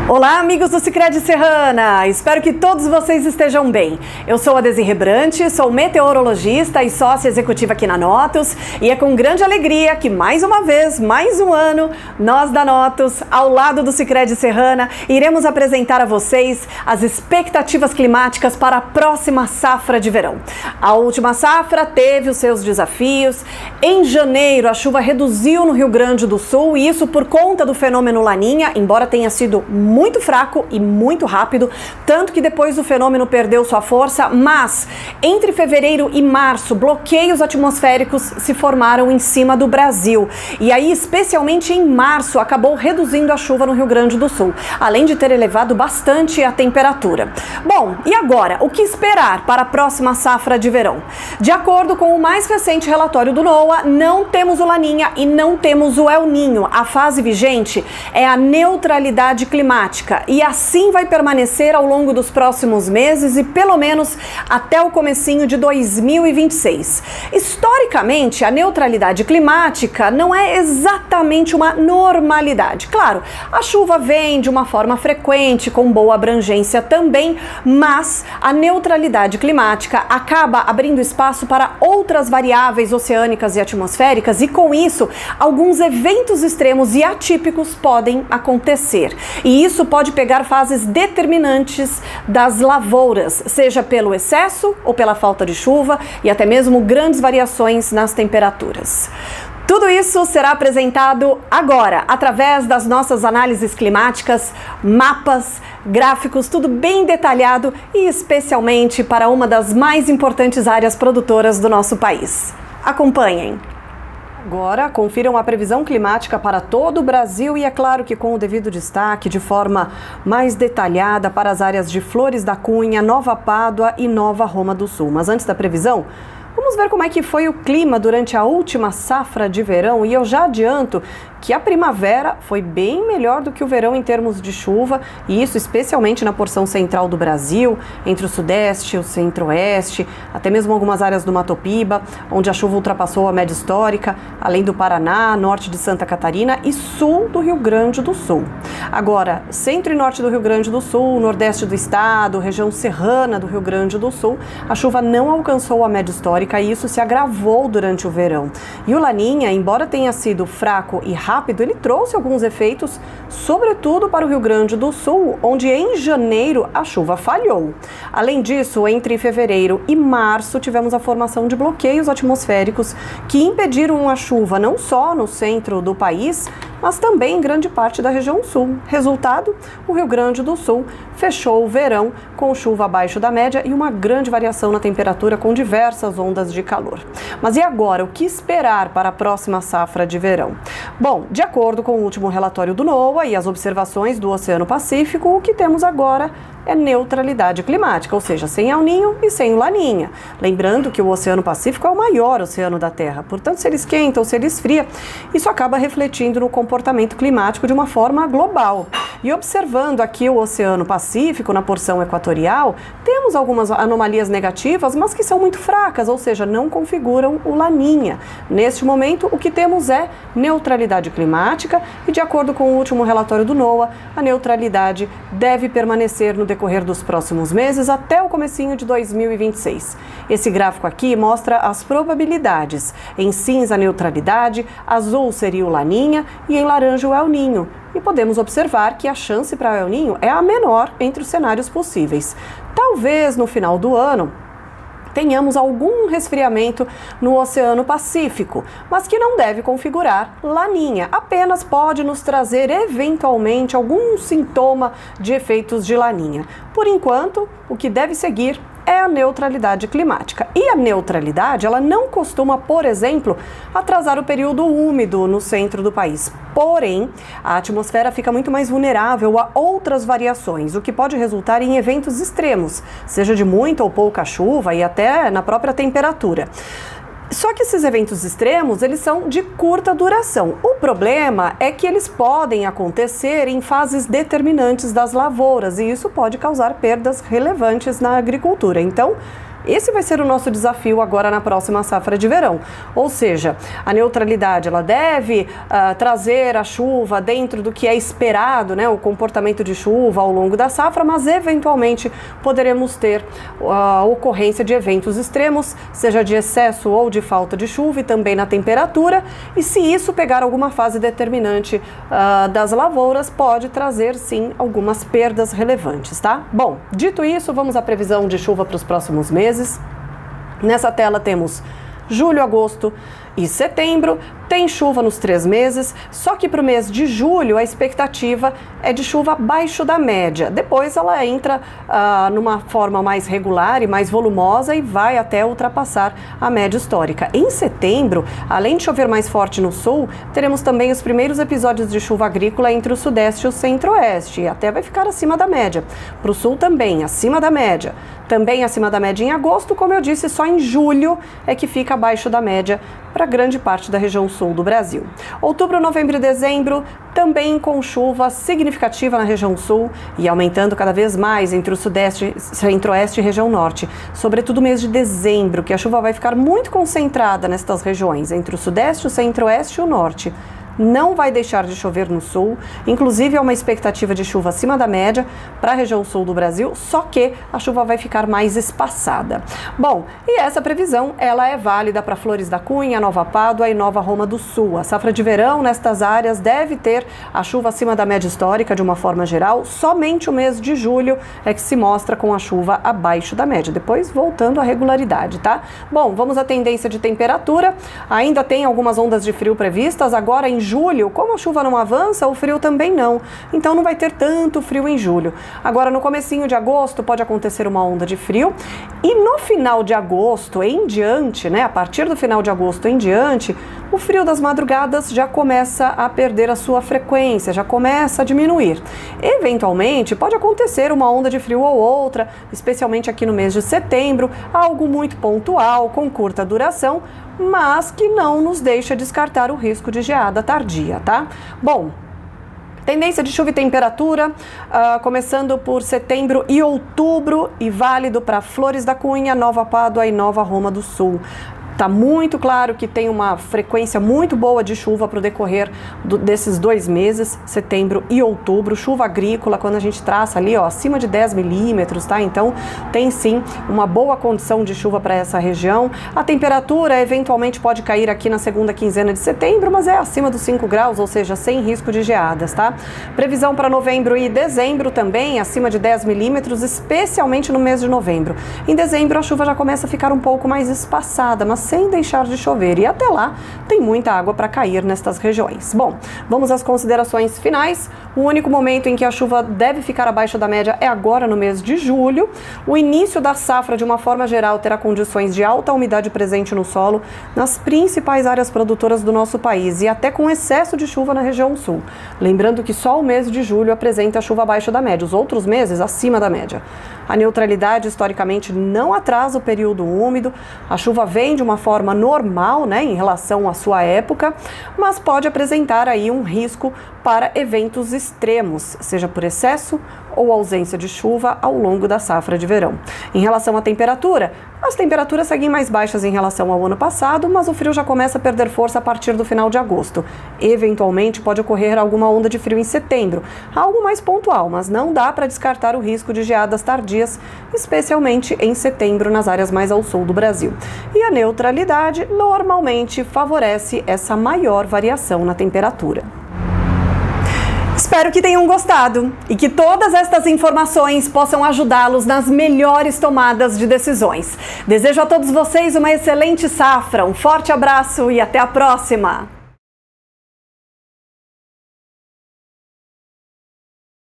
Olá, amigos do Sicredi Serrana! Espero que todos vocês estejam bem. Eu sou a Desirê Brant, sou meteorologista e sócia executiva aqui na Notus, e é com grande alegria que mais uma vez, mais um ano, nós da Notus, ao lado do Sicredi Serrana, iremos apresentar a vocês as expectativas climáticas para a próxima safra de verão. A última safra teve os seus desafios. Em janeiro, a chuva reduziu no Rio Grande do Sul, e isso por conta do fenômeno Laninha, embora tenha sido muito fraco e muito rápido, tanto que depois o fenômeno perdeu sua força, mas entre fevereiro e março, bloqueios atmosféricos se formaram em cima do Brasil. E aí, especialmente em março, acabou reduzindo a chuva no Rio Grande do Sul, além de ter elevado bastante a temperatura. Bom, e agora, o que esperar para a próxima safra de verão? De acordo com o mais recente relatório do NOAA, não temos o Laninha e não temos o El Ninho. A fase vigente é a neutralidade climática, e assim vai permanecer ao longo dos próximos meses e pelo menos até o comecinho de 2026. Historicamente, a neutralidade climática não é exatamente uma normalidade. Claro, a chuva vem de uma forma frequente, com boa abrangência também, mas a neutralidade climática acaba abrindo espaço para outras variáveis oceânicas e atmosféricas, e com isso, alguns eventos extremos e atípicos podem acontecer. E isso pode pegar fases determinantes das lavouras, seja pelo excesso ou pela falta de chuva, e até mesmo grandes variações nas temperaturas. Tudo isso será apresentado agora, através das nossas análises climáticas, mapas, gráficos, tudo bem detalhado e especialmente para uma das mais importantes áreas produtoras do nosso país. Acompanhem! Agora, confiram a previsão climática para todo o Brasil e é claro que com o devido destaque, de forma mais detalhada, para as áreas de Flores da Cunha, Nova Pádua e Nova Roma do Sul. Mas antes da previsão, vamos ver como é que foi o clima durante a última safra de verão, e eu já adianto que a primavera foi bem melhor do que o verão em termos de chuva, e isso especialmente na porção central do Brasil, entre o sudeste, o centro-oeste, até mesmo algumas áreas do Mato Piba, onde a chuva ultrapassou a média histórica, além do Paraná, norte de Santa Catarina e sul do Rio Grande do Sul. Agora, centro e norte do Rio Grande do Sul, nordeste do estado, região serrana do Rio Grande do Sul, a chuva não alcançou a média histórica e isso se agravou durante o verão. E o Laninha, embora tenha sido fraco e rápido, ele trouxe alguns efeitos, sobretudo para o Rio Grande do Sul, onde em janeiro a chuva falhou. Além disso, entre fevereiro e março, tivemos a formação de bloqueios atmosféricos que impediram a chuva não só no centro do país, mas também em grande parte da região sul. Resultado, o Rio Grande do Sul fechou o verão com chuva abaixo da média e uma grande variação na temperatura, com diversas ondas de calor. Mas e agora, o que esperar para a próxima safra de verão? Bom, de acordo com o último relatório do NOAA e as observações do Oceano Pacífico, o que temos agora é neutralidade climática, ou seja, sem El Ninho e sem o Laninha. Lembrando que o Oceano Pacífico é o maior oceano da Terra, portanto, se ele esquenta ou se ele esfria, isso acaba refletindo no comportamento climático de uma forma global. E observando aqui o Oceano Pacífico, na porção equatorial, temos algumas anomalias negativas, mas que são muito fracas, ou seja, não configuram o Laninha. Neste momento, o que temos é neutralidade climática e, de acordo com o último relatório do NOAA, a neutralidade deve permanecer no decorrer dos próximos meses até o comecinho de 2026. Esse gráfico aqui mostra as probabilidades. Em cinza, a neutralidade, azul seria o Laninha e em laranja o El Ninho. E podemos observar que a chance para o El Ninho é a menor entre os cenários possíveis. Talvez no final do ano tenhamos algum resfriamento no Oceano Pacífico, mas que não deve configurar Laninha, apenas pode nos trazer eventualmente algum sintoma de efeitos de Laninha. Por enquanto, o que deve seguir é a neutralidade climática. E a neutralidade, ela não costuma, por exemplo, atrasar o período úmido no centro do país. Porém, a atmosfera fica muito mais vulnerável a outras variações, o que pode resultar em eventos extremos, seja de muita ou pouca chuva e até na própria temperatura. Só que esses eventos extremos, eles são de curta duração. O problema é que eles podem acontecer em fases determinantes das lavouras e isso pode causar perdas relevantes na agricultura. Então, Esse vai ser o nosso desafio agora na próxima safra de verão. Ou seja, a neutralidade ela deve trazer a chuva dentro do que é esperado, né, o comportamento de chuva ao longo da safra, mas eventualmente poderemos ter a ocorrência de eventos extremos, seja de excesso ou de falta de chuva e também na temperatura, e se isso pegar alguma fase determinante das lavouras, pode trazer sim algumas perdas relevantes, tá? Bom, dito isso, vamos à previsão de chuva para os próximos meses. Nessa tela temos julho, agosto e setembro. Tem chuva nos 3 meses, só que para o mês de julho a expectativa é de chuva abaixo da média. Depois ela entra numa forma mais regular e mais volumosa e vai até ultrapassar a média histórica. Em setembro, além de chover mais forte no sul, teremos também os primeiros episódios de chuva agrícola entre o sudeste e o centro-oeste, e até vai ficar acima da média. Para o sul também, acima da média. Também acima da média em agosto, como eu disse, só em julho é que fica abaixo da média para grande parte da região sul do Brasil. Outubro, novembro e dezembro também com chuva significativa na região sul e aumentando cada vez mais entre o sudeste, centro-oeste e região norte. Sobretudo mês de dezembro, que a chuva vai ficar muito concentrada nestas regiões, entre o sudeste, o centro-oeste e o norte. Não vai deixar de chover no sul, inclusive há uma expectativa de chuva acima da média para a região sul do Brasil, só que a chuva vai ficar mais espaçada. Bom, e essa previsão ela é válida para Flores da Cunha, Nova Pádua e Nova Roma do Sul. A safra de verão nestas áreas deve ter a chuva acima da média histórica de uma forma geral, somente o mês de julho é que se mostra com a chuva abaixo da média, depois voltando à regularidade, tá? Bom, vamos à tendência de temperatura, ainda tem algumas ondas de frio previstas, agora em julho, como a chuva não avança, o frio também não. Então não vai ter tanto frio em julho. Agora no comecinho de agosto pode acontecer uma onda de frio e no final de agosto em diante, né, a partir do final de agosto em diante, o frio das madrugadas já começa a perder a sua frequência, já começa a diminuir. Eventualmente pode acontecer uma onda de frio ou outra, especialmente aqui no mês de setembro, algo muito pontual, com curta duração, mas que não nos deixa descartar o risco de geada tardia, tá? Bom, tendência de chuva e temperatura, começando por setembro e outubro e válido para Flores da Cunha, Nova Pádua e Nova Roma do Sul. Está muito claro que tem uma frequência muito boa de chuva para o decorrer desses 2 meses, setembro e outubro. Chuva agrícola, quando a gente traça ali, ó, acima de 10 milímetros, tá? Então, tem sim uma boa condição de chuva para essa região. A temperatura, eventualmente, pode cair aqui na segunda quinzena de setembro, mas é acima dos 5 graus, ou seja, sem risco de geadas, tá? Previsão para novembro e dezembro também, acima de 10 milímetros, especialmente no mês de novembro. Em dezembro, a chuva já começa a ficar um pouco mais espaçada, mas sem deixar de chover, e até lá tem muita água para cair nestas regiões. Bom, vamos às considerações finais. O único momento em que a chuva deve ficar abaixo da média é agora no mês de julho. O início da safra, de uma forma geral, terá condições de alta umidade presente no solo nas principais áreas produtoras do nosso país e até com excesso de chuva na região sul. Lembrando que só o mês de julho apresenta chuva abaixo da média, os outros meses acima da média. A neutralidade, historicamente, não atrasa o período úmido, a chuva vem de uma forma normal, né, em relação à sua época, mas pode apresentar aí um risco para eventos extremos, seja por excesso ou ausência de chuva ao longo da safra de verão. Em relação à temperatura, as temperaturas seguem mais baixas em relação ao ano passado, mas o frio já começa a perder força a partir do final de agosto. Eventualmente pode ocorrer alguma onda de frio em setembro, algo mais pontual, mas não dá para descartar o risco de geadas tardias, especialmente em setembro nas áreas mais ao sul do Brasil. E a neutralidade normalmente favorece essa maior variação na temperatura. Espero que tenham gostado e que todas estas informações possam ajudá-los nas melhores tomadas de decisões. Desejo a todos vocês uma excelente safra, um forte abraço e até a próxima!